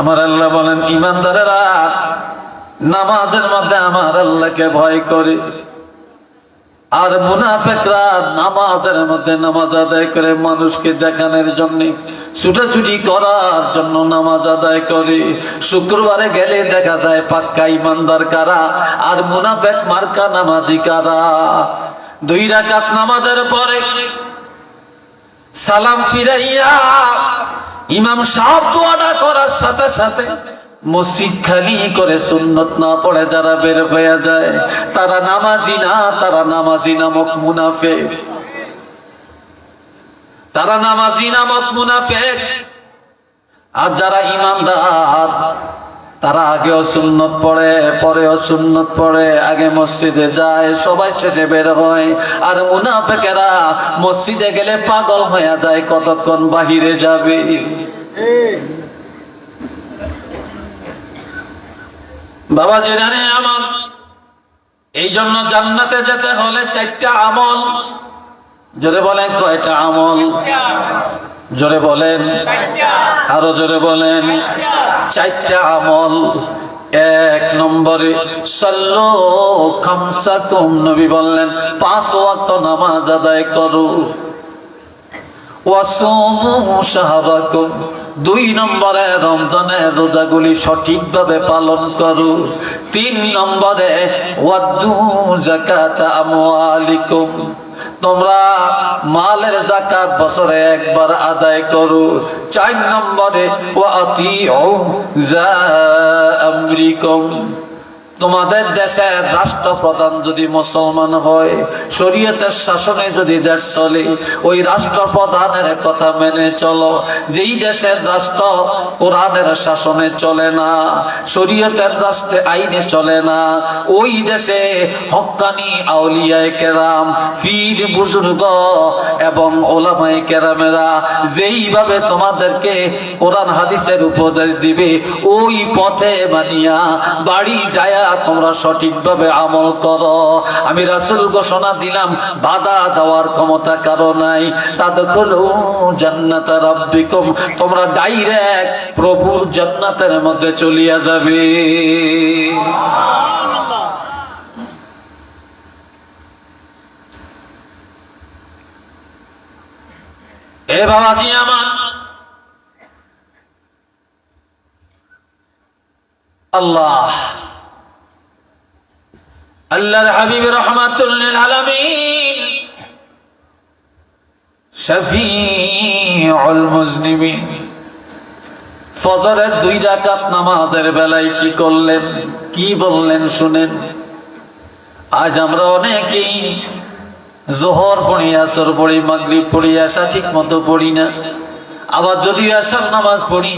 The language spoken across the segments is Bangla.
আমার আল্লাহ বলেন, ইমানদারেরা নামাজের মধ্যে আমার আল্লাহকে ভয় করে, আর মুনাফিকরা নামাজের মধ্যে নামাজ আদায় করে মানুষকে দেখানোর জন্য, ছুটাছুটি করার জন্য নামাজ আদায় করে। শুক্রবারে গেলে দেখা যায় পাক্কা ইমানদার কারা আর মুনাফিক মার্কা নামাজি কারা। 2 রাকাত নামাজের পরে সালাম ফিরাইয়া ইমাম সাহেব দোয়াটা করার সাথে সাথে মসজিদ খালি করে সুন্নত না পড়ে যারা বের হয়ে যায় তারা নামাজি না, তারা নামাজি নামক মুনাফিক, তারা নামাজি নামক মুনাফিক। আর যারা ইমানদার তারা আগেও সুন্নত পড়ে, পরেও সুন্নত পড়ে, আগে মসজিদে যায়, সবাই শেষে বের হয়। আর মুনাফিকেরা মসজিদে গেলে পাগল হয়ে যায়, কতক্ষণ বাহিরে যাবে। বাবা জেনে আমার এই জন্য জান্নাতে যেতে হলে 4টা আমল। জোরে বলেন কয়টা আমল? জোরে বলেন, আরো জোরে বলেন। 4টা আমল। 1 নম্বরে সাল্লু খামসাকুম, নবী বললেন 5 ওয়াক্ত নামাজ আদায় করো। ওয়াসুমু শাহরাকুম, 2 নম্বরে রমজানের রোজাগুলি সঠিকভাবে পালন করো। 3 নম্বরে ওয়াদ্দু যাকাত আমওয়ালিকুম, তোমরা মালের যাকাত বছরে একবার আদায় করো। 4 নম্বরে ওয়াতিউ যা আমরিকুম, তোমাদের দেশের রাষ্ট্রপ্রধান যদি মুসলমান হয়, শরীয়তের শাসনে যদি দেশ চলে, ওই রাষ্ট্রপ্রধানের কথা মেনে চলো। যেই দেশের রাষ্ট্র কোরআনের শাসনে চলে না, শরীয়তের রাষ্ট্রে আইনে চলে না, ওই দেশে হক্কানি আউলিয়ায়ে কেরাম, পীর বুজুর্গ এবং ওলামায়ে কেরামেরা যেইভাবে তোমাদেরকে কোরআন হাদিসের উপদেশ দিবে, ওই পথে মানিয়া বাড়ি যায় তোমরা সঠিকভাবে আমল করো। আমি রাসূল ঘোষণা দিলাম, বাধা দেওয়ার ক্ষমতা কারো নাই। তাদখুলু জান্নাত রাব্বিকুম, তোমরা ডাইরেক্ট প্রভুর জান্নাতের মধ্যে চলিয়া যাবে। এ বাবাজি আমার, আল্লাহ আল্লাহর হাবিব রাহমাতুল লিল আলামিন শফিউল মুজনিবিন ফজরের 2 রাকাত নামাজের বেলায় কি করলেন, কি বললেন শুনেন। আজ আমরা অনেকেই যোহর পড়ি, আসর পড়ি, মাগরিব পড়ি, এশা ঠিক মতো পড়ি না। আবার যদি এশার নামাজ পড়ি,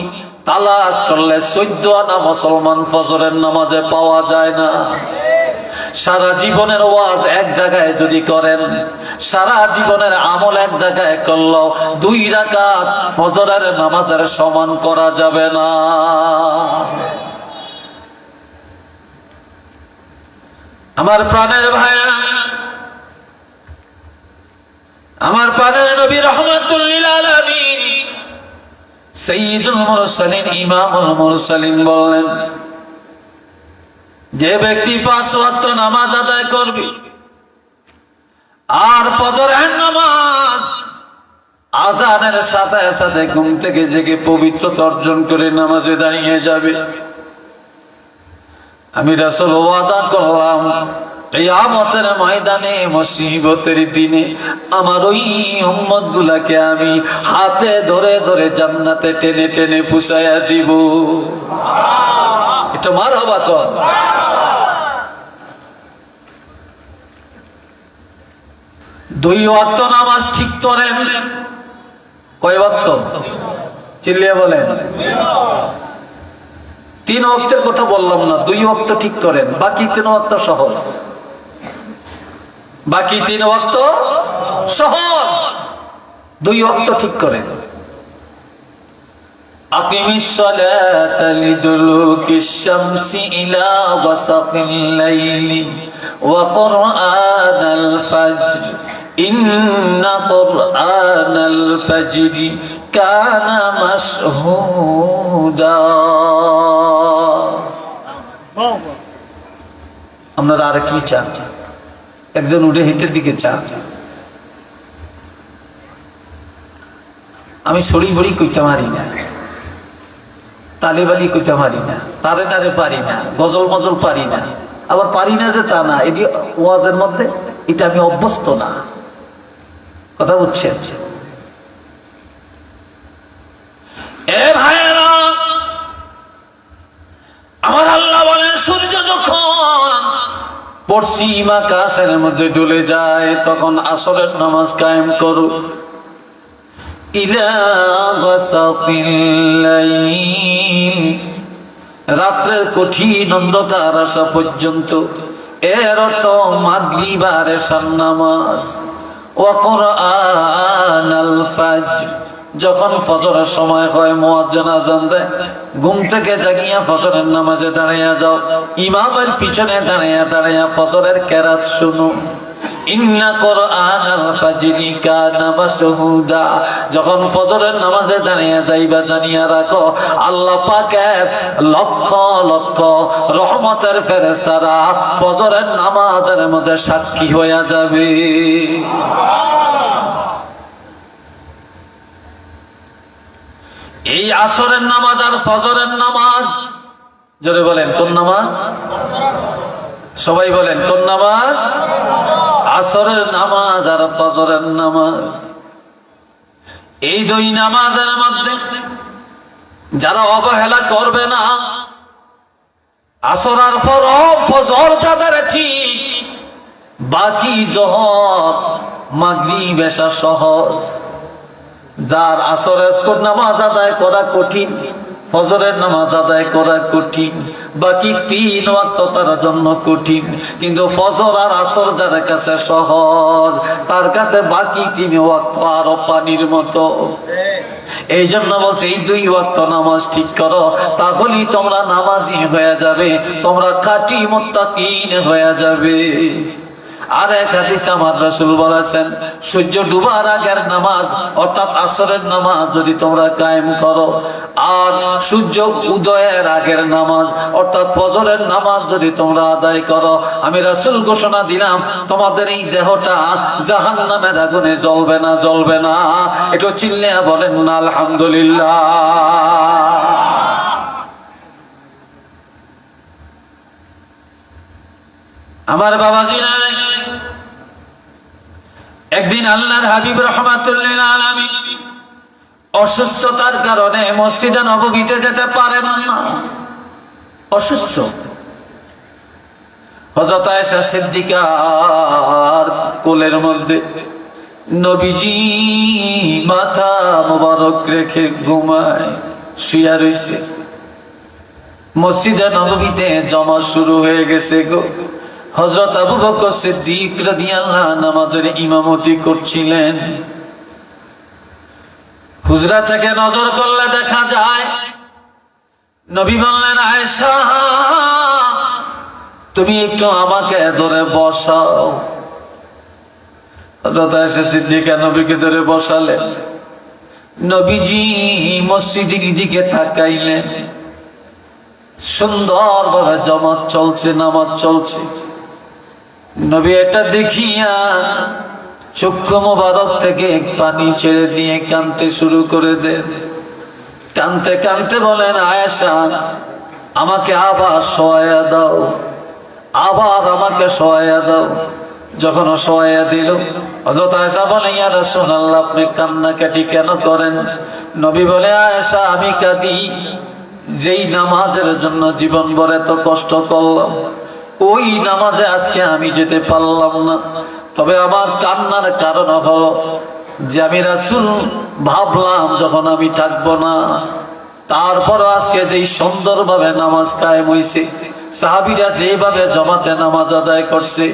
তালাশ করলে 14 আনা মুসলমান ফজরের নামাজে পাওয়া যায় না। সারা জীবনের ওয়াজ এক জায়গায় যদি করেন, সারা জীবনের আমল এক জায়গায় করলো, 2 রাকাত ফজরের নামাজের সমান করা যাবে না। আমার প্রাণের ভাইরা, আমার প্রাণের নবী রাহমাতুল লিল আলামিন সাইয়্যিদুল মুরসালিন ইমামুল মুরসালিন বললেন, যে ব্যক্তি 5 ওয়াক্ত নামাজ আদায় করবে আর ফজরের নামাজ আযানের সাথে সাথে ঘুম থেকে জেগে পবিত্রতা অর্জন করে নামাজে দাঁড়িয়ে যাবে, আমি রাসূল ওয়াদা করলাম কিয়ামতের ময়দানে, মুসিবতের দিনে আমার ওই উম্মত গুলাকে আমি হাতে ধরে ধরে জান্নাতে টেনে টেনে পুষাইয়া দিব। এটা মারহাবা কর। দুই ওয়াক্ত নামাজ ঠিক করেন। কয় ওয়াক্ত? চিল্লিয়ে বলেন। 3 ওয়াক্তের কথা বললাম না, 2 ওয়াক্ত ঠিক করেন, বাকি 3 ওয়াক্ত সহজ। বাকি 3 ওয়াক্ত সহজ, 2 ওয়াক্ত ঠিক করেন। আকিমিস সালাতা লিদুলুকিশ শামসি ইলা ওয়াসাকিল লাইলি ওয়া কুরআনাল ফাজর ইন্না কুরআনাল ফাজরি কানা মাশহুদা। আপনারা আর কি চান? একজন উঠে হিটের দিকে চান। আমি সরি ভরি কইতে পারি না, তালিবালি কইতে পারি না, তারে তারে পারি না, গজল মজল পারি না। আবার পারি না যে তা না, এটি ওয়াজের মধ্যে, এটা আমি অভ্যস্ত না। কথা বুঝছেন? এ ভাইয়েরা, আমার আল্লাহ বলেন সূর্য যখন পশ্চিম আকাশের মধ্যে ডুলে যায় তখন আসরের নামাজ কায়েম করো। ইলা গাসাকিল লাইল, রাত্রের কঠিন অন্ধকার আসা পর্যন্ত। এর অর্থ মাগরিব আর এশার নামাজ। ওয়া কুরআনাল ফাজর, যখন ফজরের সময় হয় মুয়াজ্জিন আযান দেয়, ঘুম থেকে জাগিয়া ফজরের নামাজে দাঁড়িয়ে যাও, ইমামের পিছনে দাঁড়িয়ে দাঁড়িয়ে ফজরের কেরাত শুনো। ইন্না কুরআনাল ফাজরি কানা মাশহুদা, যখন ফজরের নামাজে দাঁড়িয়ে যাইবা জানিয়া রাখো আল্লাহ পাকের লক্ষ লক্ষ রহমতের ফেরেশতারা ফজরের নামাজের মধ্যে সাক্ষী হয়ে যাবে। এই আসরের নামাজ আর ফজরের নামাজ, জোরে বলেন কোন নামাজ? সবাই বলেন কোন নামাজ? আসরের নামাজ আর ফজরের নামাজ। এই দুই নামাজের মধ্যে যারা অবহেলা করবে না, আসর আর ফজর তাদের ঠিক, বাকি জোহর মাগরিব এশা সহজ। যার আসরের নামাজ আদায় করা কঠিন, ফজরের নামাজ আদায় করা কঠিন, বাকি 3 ওয়াক্ত তার জন্য কঠিন। কিন্তু ফজর আর আসর যার কাছে সহজ, তার কাছে বাকি 3 ওয়াক্ত আরো পানির মতো। এই জন্য বলছে এই 2 ওয়াক্ত নামাজ ঠিক করো, তাহলেই তোমরা নামাজি হয়ে যাবে, তোমরা খাঁটি মুত্তাকিন হয়ে যাবে। আর এক হাদিসে আমার রাসূল বলেছেন, সূর্য ডুবার আগের নামাজ অর্থাৎ আসরের নামাজ যদি তোমরা কায়েম করো, আর সূর্য উদয়ের আগের নামাজ অর্থাৎ ফজরের নামাজ যদি তোমরা আদায় করো, আমি রাসূল ঘোষণা দিলাম তোমাদের এই দেহটা জাহান্নামের আগুনে জ্বলবে না, জ্বলবে না। একটু চিল্লিয়ে বলেন না আলহামদুলিল্লাহ। আমার বাবাজিরা, একদিন আল্লাহর হাবিব রাহমাতুল্লিল আলামিন অসুস্থতার কারণে মসজিদে নববীতে যেতে পারেন না, অসুস্থ। হযরত আয়েশা সিদ্দিকার কোলের মধ্যে নবীজি মাথা মোবারক রেখে ঘুমায়, শুয়ে রয়েছে। মসজিদে নববীতে জমা শুরু হয়ে গেছে গো। হযরত আবু বকর সিদ্দিক রাদিয়াল্লাহু আনহু নামাজের ইমামতি করছিলেন। হুজরা থেকে নজর করলে দেখা যায় নবী বললেন, আয়েশা তুমি একটু আমাকে ধরে বসাও। হযরত আয়েশা সিদ্দিকা নবীকে ধরে বসালেন। নবীজি মসজিদের দিকে তাকাইলেন, সুন্দরভাবে জামাত চলছে, নামাজ চলছে। নবী এটা দেখিয়া চক্ষু মোবারক থেকে পানি ছেড়ে দিয়ে কাঁদতে শুরু করে দেন। কাঁদতে কাঁদতে বলেন, আয়েশা আমাকে আবার শোয়াইয়া দাও, আবার আমাকে শোয়াইয়া দাও। যখন শোয়াইয়া দিল, হযরত আয়েশা বলে, ইয়া রাসূলুল্লাহ আপনি কান্নাকাটি কেন করেন? নবী বলে, আয়েশা আমি কাঁদি যেই নামাজের জন্য জীবন ভর এত কষ্ট করলাম, ওই নামাজে আজকে আমি যেতে পারলাম না। তবে আমার কান্নার কারণ হলো যে আমি রাসূল ভাবলাম যখন আমি থাকবো না, তারপর আজকে যেই সুন্দরভাবে নামাজ কায়েম হয়েছে, সাহাবীরা যেভাবে জমাতে নামাজ আদায় করছে,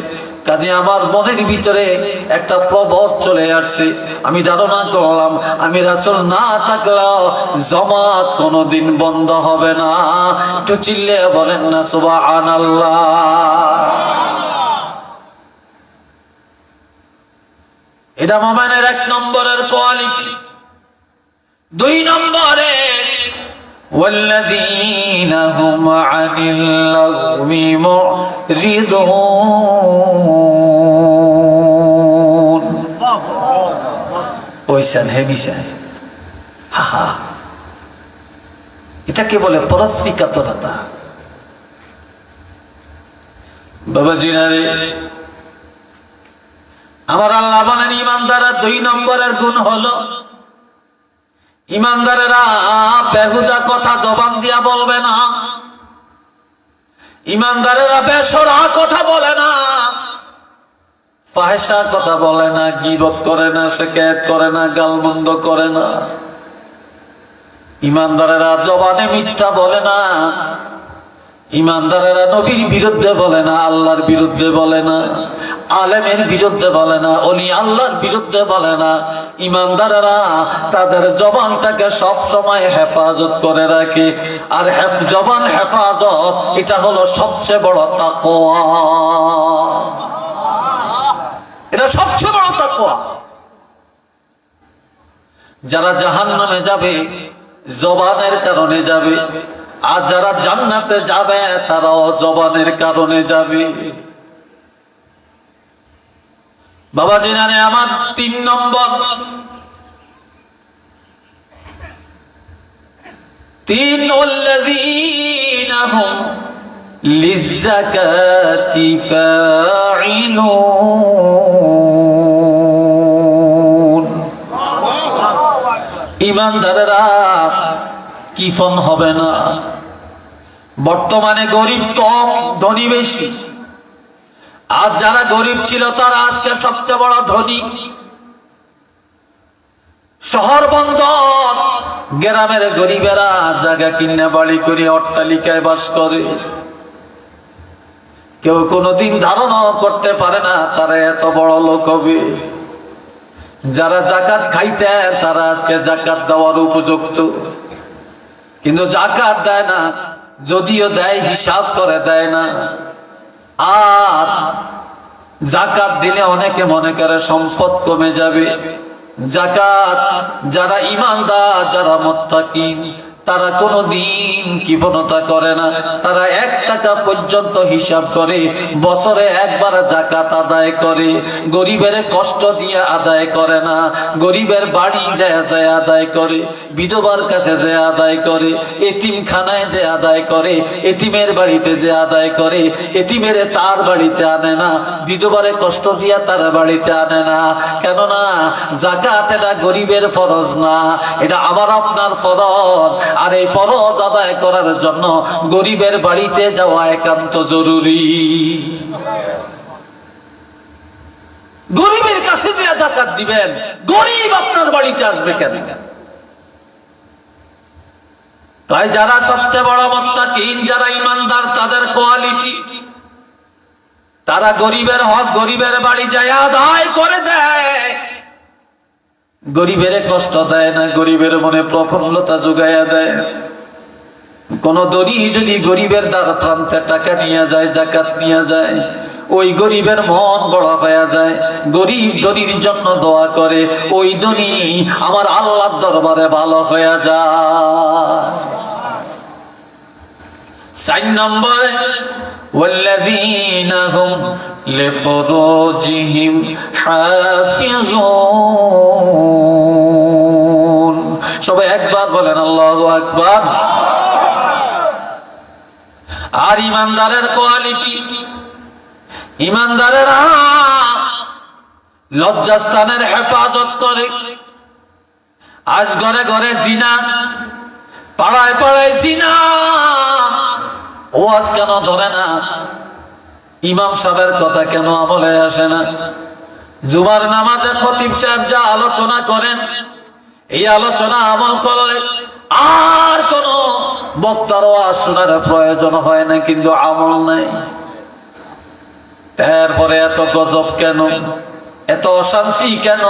কাজে আমার মনের ভিতরে একটা প্রবোধ চলে আসছে। আমি ধারণা করলাম আমি রাসূল না থাকলেও জামাত কোনোদিন বন্ধ হবে না। একটু চিল্লিয়ে বলেন না সুবহানাল্লাহ। এটা মোমেনের 1 নম্বরের কোয়ালিটি। 2 নম্বরে والذين هم عن اللغو معرضون ওইসান হেবিসা হা এটাকে বলে পরশ্রী কাতরতা। বাবাজিনারে আমার আল্লাহ বলেন ইমানদারের 2 নম্বরের গুণ হলো ইমানদারেরা বেহুদা কথা জবান দিয়া বলবে না, ইমানদারেরা বেসরা কথা বলে না, ফাহিশা কথা বলে না, গীবত করে না, শিকায়েত করে না, গালমন্দ করে না। ইমানদারেরা জবানে মিথ্যা বলে না, ইমানদারেরা নবীর বিরুদ্ধে বলে না, আল্লাহর বিরুদ্ধে বলে না, আলেমের বিরুদ্ধে বলে না, ওলি আল্লাহর বিরুদ্ধে বলে না। ইমানদারেরা তাদের জবানটাকে সব সময় হেফাজত করে রাখে, আর জবান হেফাজত এটা হলো সবচেয়ে বড় তাকওয়া, এটা সবচেয়ে বড় তাকওয়া। যারা জাহান্নামে যাবে জবানের কারণে যাবে, আর যারা জান্নাতে যাবে তারাও জবানের কারণে যাবে। বাবাজি জানে আমার 3 নম্বর, 3 والذين هم للزكاة فاعلون। ইমানদারেরা কিফন হবে না। বর্তমানে গরিব কম, ধনী বেশি। আর যারা গরিব ছিল তারা আজকে সবচেয়ে বড় ধনী। শহর বন্দর, গ্রামের গরিবেরা জায়গা কিনে বাড়ি করে অট্টালিকায় বাস করে। কেউ কোনোদিন ধারণা করতে পারে না তারা এত বড় লোক হবে। যারা যাকাত খাইতে তারা আজকে যাকাত দেওয়ার উপযুক্ত, কিন্তু যাকাত দেয় না, যদিও দেয় হিসাব করে দেয় না। আর যাকাত দিলে অনেকে মনে করে সম্পদ কমে যাবে। যাকাত যারা ঈমানদার, যারা মুত্তাকিন, তারা কোনদিন কৃপণতা করে না। তারা 1 টাকা পর্যন্ত হিসাব করে, বছরে একবার যাকাত আদায় করে। গরিবের কষ্ট দিয়ে আদায় করে না, গরিবের বাড়ি যায় যায় আদায় করে, বিধবার কাছে যে আদায় করে, এতিমখানায় যে আদায় করে, এতিমের বাড়িতে যে আদায় করে। এতিমের তার বাড়িতে আনে না, বিধবারে কষ্ট দিয়া তার বাড়িতে আনে না। কেননা যাকাত এটা গরিবের ফরজ না, এটা আমার আপনার ফরজ। আর এই ফরজ আদায় করার জন্য গরিবের বাড়িতে যাওয়া একান্ত জরুরি। গরিবের কাছে যে যাকাত দিবেন, গরিব আপনার বাড়িতে আসবে কেন? তাই যারা সবচেয়ে বড় মুত্তাকিন, যারা ঈমানদার, তাদের কোয়ালিটি, তারা গরিবের হক গরিবের বাড়ি যায় আদায় করে দেয়। গরিবের কষ্ট দেয় না, গরিবের মনে প্রফুল্লতা যোগাইয়া দেয়। কোন দড়ি যদি গরিবের দ্বার প্রান্তে টাকা নিয়ে যায়, যাকাত নিয়ে যায়, ওই গরিবের মন বড় হয়ে যায়। গরিব দড়ির জন্য দোয়া করে, ওই দড়ি আমার আল্লাহর দরবারে ভালো হয়ে যায়। 4 নম্বরে والذين هم لفروجهم حافظون। সবাই একবার বলেন আল্লাহু আকবার। আর ঈমানদারের কোয়ালিটি, ঈমানদারেরা লজ্জাস্থানের হেফাজত করে। আজ ঘরে ঘরে জিনা, পাড়ায় পাড়ায় জিনা, ওয়াজ কেন ধরে না? ইমাম সাহেবের কথা কেন আমলে আসে না? জুমার নামাজে খতিব সাহেব যা আলোচনা করেন, এই আলোচনা আমল করে। আর কোন বক্তার ওয়াজ শোনার প্রয়োজন হয় না, কিন্তু আমল নাই। এরপরে এত গজব কেন? এত অশান্তি কেন?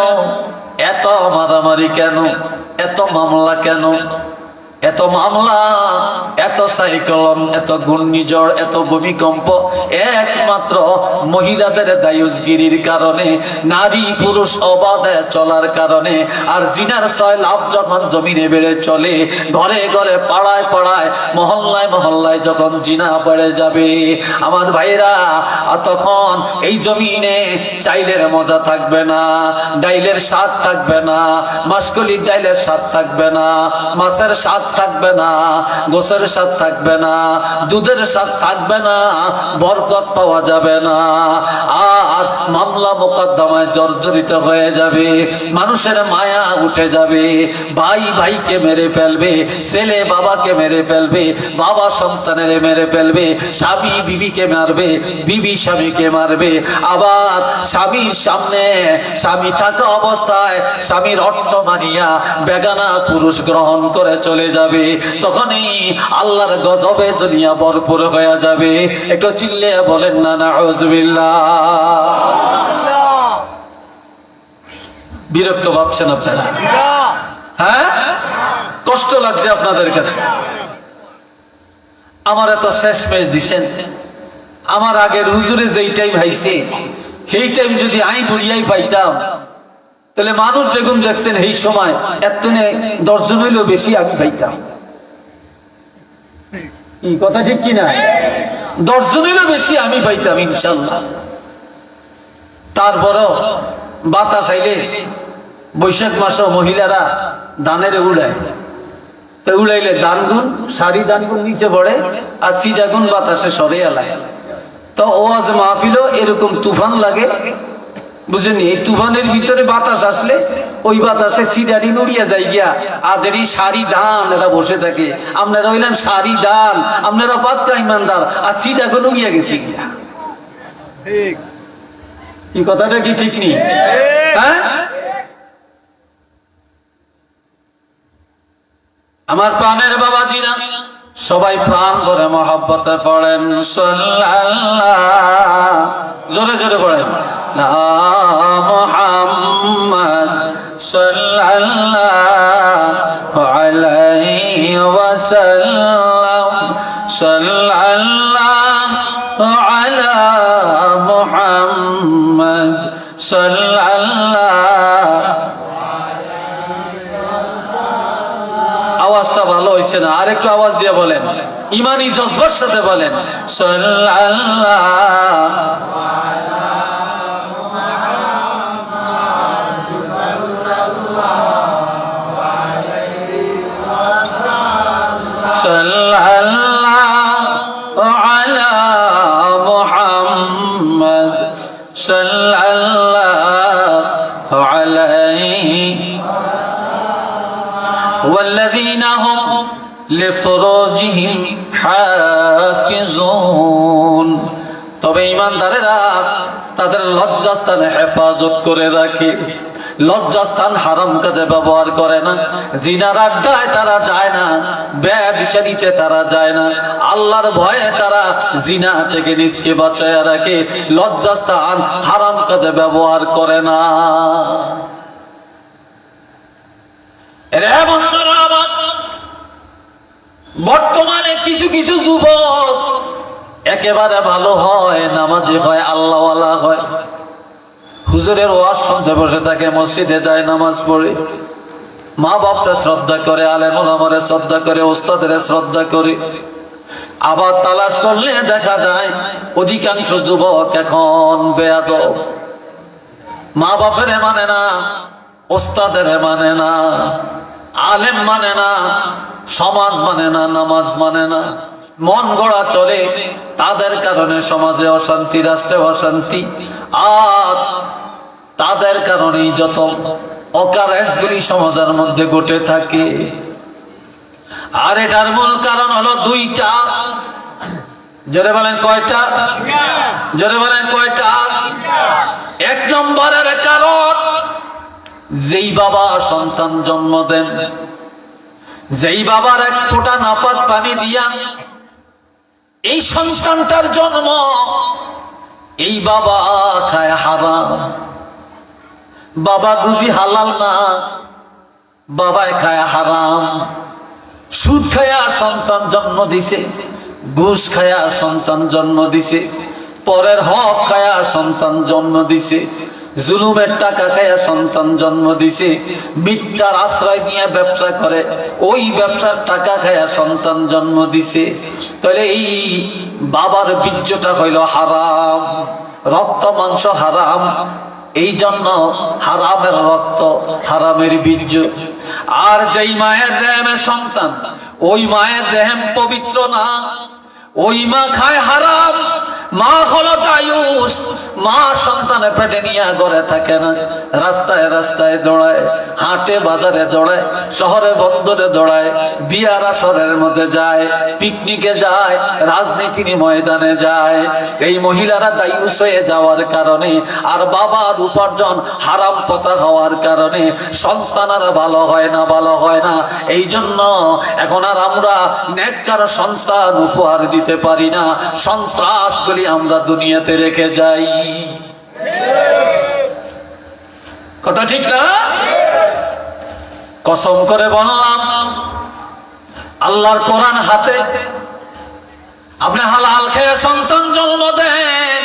এত মারামারি কেন? এত মামলা কেন? এত মামলা, এত সাইক্লোন, এত ঘূর্ণিঝড়, এত ভূমিকম্প একমাত্র মহিলাদের দায়ুসগিরির কারণে, নারী পুরুষ অবাধে চলার কারণে। আর জিনার সয়লাভ যখন জমিনে বেড়ে চলে, ঘরে ঘরে পাড়ায় পাড়ায় মহল্লায় মহল্লায় যখন জিনা বেড়ে যাবে আমার ভাইরা, তখন এই জমিনে চাইলের মজা থাকবে না, ডাইলের স্বাদ থাকবে না, মাসকলির ডাইলের স্বাদ থাকবে না, মাছের স্বাদ থাকবে না, গোসের স্বাদ থাকবে না, দুধের স্বাদ থাকবে না, বরকত পাওয়া যাবে না। আর মামলা মোকদ্দমায় জর্জরিত হয়ে যাবে, মানুষের মায়া উঠে যাবে, ভাই ভাইকে মেরে ফেলবে, ছেলে বাবাকে মেরে ফেলবে, বাবা সন্তানের মেরে ফেলবে, স্বামী বিবিকে মারবে, বিবি স্বামীকে মারবে। আবার স্বামীর সামনে স্বামী থাকা অবস্থায় স্বামীর অর্থ মানিয়া বেগানা পুরুষ গ্রহণ করে চলে যাবে। তখনই আল্লাহর গজবে দুনিয়া ভরপুর হয়ে যাবে। একটু চিল্লে বলেন না নাউযুবিল্লাহ। বিরক্ত ভাবছেন আপনারা? হ্যাঁ, কষ্ট লাগছে আপনাদের কাছে? আমার এত শেষ মেশ দিচ্ছেন, আমার আগের হুজুরে যেই টাইম হাইছে সেই টাইম যদি আই বুড়িয়াই পাইতাম, তাহলে মানুষ যেগুন দেখছেন এই সময় এত 10 জন হইলেও বেশি আজ পাইতাম। এই কথা ঠিক কিনা? 10 জনেরও বেশি আমি পাইতাম ইনশাল্লাহ। তারপরও বাতাস আইলে বৈশাখ মাসে মহিলারা দানের উড়ায়, তো উড়াইলে দানগুন শাড়ি দানগুন নিচে পড়ে আর সিডাগুন বাতাসে সরে এলায়। তো ওয়াজ মাহফিলও এরকম তুফান লাগে, বুঝেনি? এই তুফানের ভিতরে বাতাস আসলে ওই বাতাসে সিডারি নড়িয়া যায় গিয়া, আদেরই শাড়ি দান এরা বসে থাকে। আপনারা হইলেন শাড়ি দান, আপনারা পাক্কা ইমানদার, আর সিডাকে নড়িয়া গেছে গিয়া। এই কথাটা কি ঠিক নেই? হ্যাঁ, আমার প্রাণের বাবাজিরা সবাই প্রাণ ধরে মহব্বতে পড়েন সাল্লাল্লাহ, জোরে জোরে পড়েন না মুহাম্মদ সাল্লাল্লাহু আলাইহি ওয়াসাল্লাম, সাল্লাল্লাহু আলা মুহাম্মদ সাল্লাল্লাহু। আওয়াজটা ভালো হয়েছে না, আরেকটু আওয়াজ দিয়ে বলেন, ইমানি জজবার সাথে বলেন সাল্লাল্লাহু সাল্লাল্লাহু আলা মুহাম্মদ সাল্লাল্লাহু আলাইহি والذين هم لفروجهم حافظون। তবে ঈমানদারেরা তাদের লজ্জাস্থানে হেফাজত করে রাখে, লজ্জাস্থান হারাম কাজে ব্যবহার করে না, জিনার আড্ডায় তারা যায় না, ব্যভিচারিতে তারা যায় না, আল্লাহর ভয়ে তারা জিনা থেকে নিজকে বাঁচায় রাখে, লজ্জাস্থান হারাম কাজে ব্যবহার করে না। বর্তমানে কিছু কিছু যুবক একেবারে ভালো হয়, নামাজি হয়, আল্লাহওয়ালা হয়, হুজুরের ওয়াজ শুনতে বসে থাকে, মসজিদে যায়, নামাজ পড়ে, মা বাপরে শ্রদ্ধা করে, আলেম ওলামারে শ্রদ্ধা করে, উস্তাদের শ্রদ্ধা করে। আবার তালাশ করলে দেখা যায় অধিকাংশ যুবক এখন বেয়াদব, মা বাপের মানে না, ওস্তাদের মানে না, আলেম মানে না, সমাজ মানে না, নামাজ মানে না, মন গড়া চলে। তাদের কারণে সমাজে অশান্তি, রাষ্ট্রে অশান্তি, আর তাদের কারণেই যত অকারেন্সগুলি সমাজের মধ্যে ঘটে থাকে। আর এটার মূল কারণ হলো দুইটা। জোরে বলেন কয়টা? জোরে বলেন কয়টা? এক নম্বরের কারণ, যেই বাবা সন্তান জন্ম দেন, যেই বাবার এক ফোঁটা নাপাক পানি দিয়া এই সন্তানটার জন্ম, এই বাবা খায় হারাম, বাবা বুঝি হালাল না, বাবায় খায় হারাম। সুদ খায়া সন্তান জন্ম দিছে, ঘুষ খায়া সন্তান জন্ম দিছে, পরের হক খায়া সন্তান জন্ম দিছে, জুলুমের টাকা খায়া সন্তান জন্ম দিছে, মিথ্যার আশ্রয় নিয়ে ব্যবসা করে ওই ব্যবসার টাকা খায়া সন্তান জন্ম দিছে। তাহলে এই বাবার বীর্যটা হইল হারাম, রক্ত মাংস হারাম, এই জন্য হারামের রক্ত, হারামের বীর্য। আর যেই মায়ের রেহেমের সন্তান, ওই মায়ের রেহেম পবিত্র না, ওই মা খায় হারাম। মা হলো দায়ুস, মা সন্তানে পেটে নিয়ে ঘরে থাকে না, রাস্তায় রাস্তায় দৌড়ায়, হাটে বাজারে দৌড়ায়, শহরে বন্দরে দৌড়ায়, বিয়ার আসরের মধ্যে যায়, পিকনিকে যায়, রাজনীতির ময়দানে যায়। এই মহিলারা দায়ুস হয়ে যাওয়ার কারণে আর বাবার উপার্জন হারাম পথে হওয়ার কারণে সন্তানারা ভালো হয় না, ভালো হয় না। এই জন্য এখন আর আমরা নেককার সন্তান উপহার দিতে পারি না, সন্ত্রাসগুলি আমরা দুনিয়াতে রেখে যাই। কথা ঠিক না? কসম করে বললাম, আল্লাহর কোরআন হাতে, আপনি হালাল খেয়ে সন্তান জন্ম দেন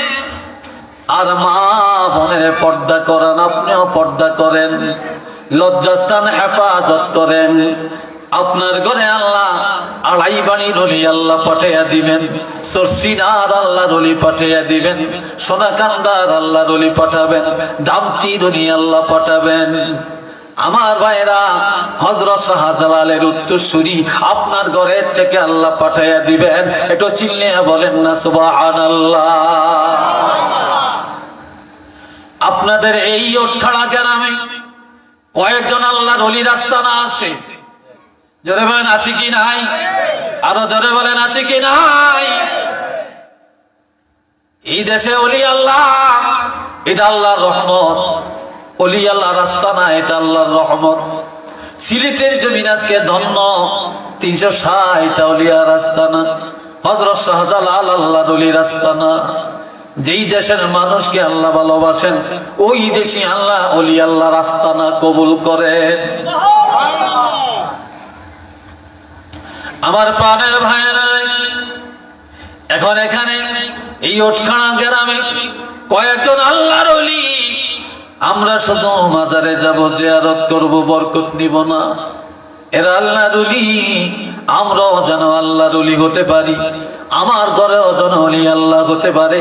আর মা বোনের পর্দা করেন, আপনিও পর্দা করেন, লজ্জাস্থান হেফাজত করেন। আপনার ঘরে আল্লাহ আড়াই বাণী রলি আল্লাহ পাঠাইয়া দিবেন, সরসিনার আল্লাহ রলি পাঠাইয়া দিবেন, সোনাকান্দার আল্লাহ রলি পাঠাবেন, দামতি রলি আল্লাহ পাঠাবেন। আমার ভাইরা, হযরত শাহজালালের উত্তরসূরি আপনার ঘরের থেকে আল্লাহ পাঠাইয়া দিবেন। একটু চিল্লে বলেন না সুবহানাল্লাহ। আপনাদের এই ওঠখাড়া গ্রামে কয়েকজন আল্লাহর ওলির আস্তানা আছে, জোরে বলেন আছে কি নাই? আরো জোরে বলেন আছে কি নাই? এই দেশে ওলি আল্লাহ, এটা আল্লাহর রহমত। ওলি আল্লাহর আস্তানা, এটা আল্লাহর রহমত। সিলেটের জমিন আজকে ধন্য, 360টা ওলিয়ার আস্তানা, হযরত শাহজালাল আল্লাহর ওলির আস্তানা। যেই দেশের মানুষকে আল্লাহ ভালোবাসেন ওই দেশে আল্লাহ ওলি আল্লাহর আস্তানা কবুল করেন। আমার প্রাণের ভাইয়েরা, এখন এখানে এই ওঠখানা গ্রামে কয়েকজন আল্লাহর ওলি, আমরা শুধু মাজারে যাব, জিয়ারত করব, বরকত নিব না। এরা আল্লাহর ওলি, আমরাও যেন আল্লাহর ওলি হতে পারি, আমার ঘরেও যেন ওলি আল্লাহ হতে পারে,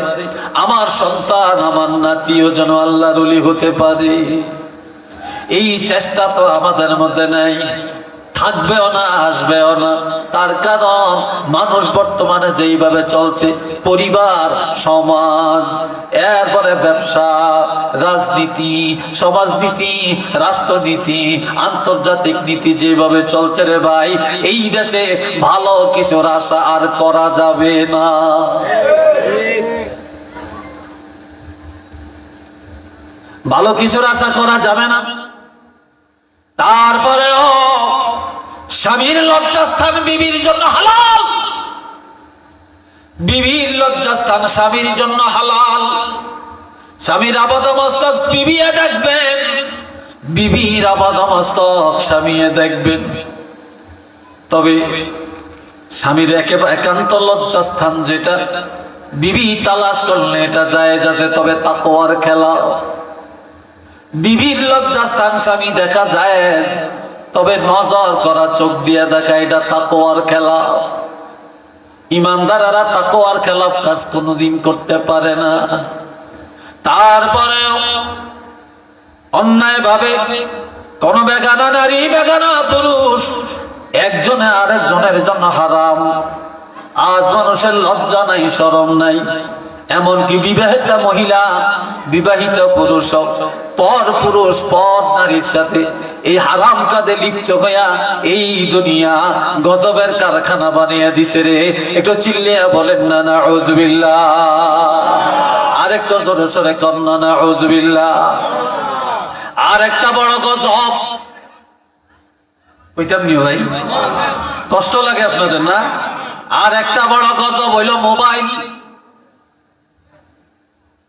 আমার সন্তান আমার নাতিও যেন আল্লাহর ওলি হতে পারে। এই চেষ্টা তো আমাদের মধ্যে নাই, থাকবেও না, আসবেও না। তার কারণ মানুষ বর্তমানে যেইভাবে চলছে, পরিবার, সমাজ, এরপরে ব্যবসা, রাজনীতি, সমাজনীতি, রাষ্ট্রনীতি, আন্তর্জাতিক নীতি যেভাবে চলছে রে ভাই, এই দেশে ভালো কিছুর আশা আর করা যাবে না। ভালো কিছুর আশা করা যাবে না। তারপরেও স্বামীর লজ্জাস্থান বিবির জন্য হালাল, বিবির লজ্জাস্থান স্বামীর জন্য হালাল। স্বামীর আপাদমস্তক বিবিয়ে দেখবেন, বিবির আপাদমস্তক স্বামীয়ে দেখবেন। তবে স্বামীর একান্ত লজ্জাস্থান যেটা বিবি তালাশ করলে এটা জায়েজ আছে, তবে তাকওয়ার খেলা। বিবির লজ্জাস্থান স্বামী দেখা যায়, তবে নজর করা, চোখ দিয়ে দেখা, এটা তাকওয়ার খেলা। ইমানদারেরা তাকওয়ার খেলাফ কাজ কোনোদিন করতে পারে না। তারপরেও অন্যায় ভাবে কোন বেগানা নারী, বেগানা পুরুষ একজনে আরেকজনের জন্য হারাম। আজ মানুষের লজ্জা নাই, শরম নাই। এমনকি বিবাহিত মহিলা, বিবাহিত পুরুষ, পর পুরুষ পর নারীর সাথে এই হারাম কাজে লিপ্ত হইয়া এই দুনিয়া গজবের কারখানা বানিয়ে দিছে রে। একটু চিল্লিয়া বলেন না নাউযুবিল্লাহ। আরেকটু জোরে সরে কন্যা নাউযুবিল্লাহ। আর একটা বড় গজব, ওইটা নিও ভাই, কষ্ট লাগে আপনাদের না? আর একটা বড় গজব হইল মোবাইল।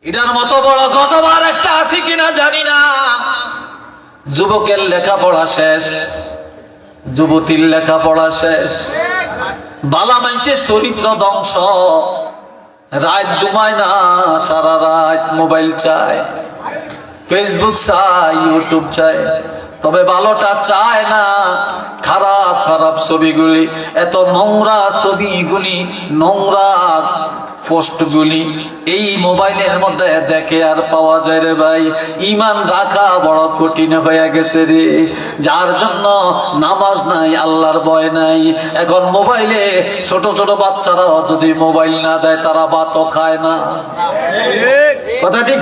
এটার মতো বড় গজব আর একটা আছে কিনা জানি না। যুবকের লেখাপড়া শেষ, যুবতীর লেখাপড়া শেষ, বালা মানুষের চরিত্র ধ্বংস, রাত ঘুমায় না, সারা রাত মোবাইল চায়, ফেসবুক চায়, ইউটিউব চায়, তবে ভালোটা চায় না। খারাপ খারাপ ছবিগুলি, এত নোংরা ছবিগুলি, নোংরা পোস্টগুলি এই মোবাইলের মধ্যে দেখে আর পাওয়া যায় রে ভাই। ঈমান রাখা বড় কঠিন হয়ে গেছে রে, যার জন্য নামাজ নাই, আল্লাহর ভয় নাই। এখন মোবাইলে ছোট ছোট বাচ্চারা যদি মোবাইল না দেয় তারা ভাতও খায় না। কথা ঠিক।